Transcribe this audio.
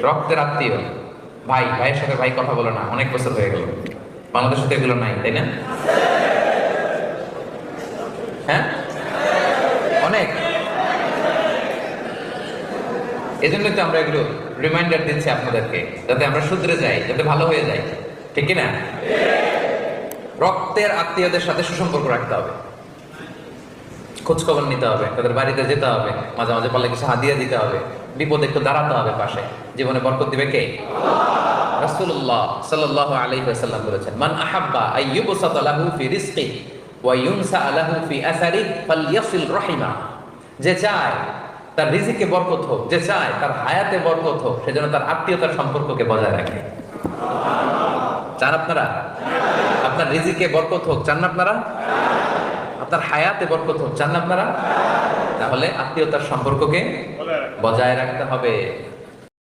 রক্তের আত্মীয়, ভাই ভাইয়ের সাথে ভাই কথা বলে না, অনেক বছর হয়ে গেল। বাংলাদেশে তো এগুলো নাই, তাই না? হ্যাঁ, অনেক। এই জন্যই তো আমরা এগুলো রিমাইন্ডার দিচ্ছি আপনাদেরকে, যাতে আমরা শুধরে যাই, যাতে ভালো হয়ে যাই, ঠিক কিনা? রক্তের আত্মীয়দের সাথে সুসম্পর্ক রাখতে হবে, খোঁজ খবর নিতে হবে, তাদের বাড়িতে যেতে হবে, মাঝে মাঝে পারলে কিছু হাদিয়া দিতে হবে, বিপদে একটু দাঁড়াতে হবে পাশে। জীবনে বরকত দিবে কে? রাসূলুল্লাহ সাল্লাল্লাহু আলাইহি ওয়াসাল্লাম বলেছেন, মান আহাব্বা আইয়ুবসাতা লাহু ফি রিজকি ওয়া ইউনসা লাহু ফি আসারি ফালইয়াসিল রাহিমা। যে চায় তার রিজিকে বরকত হোক, যে চায় তার হায়াতে বরকত হোক, সেজন্য তার আত্মীয়তার সম্পর্ককে বজায় রাখে। চান আপনারা আপনার রিজিকে বরকত হোক? চান না আপনারা আপনার হায়াতে বরকত হোক? চান না আপনারা? তাহলে আত্মীয়তার সম্পর্ককে বজায় রাখতে হবে।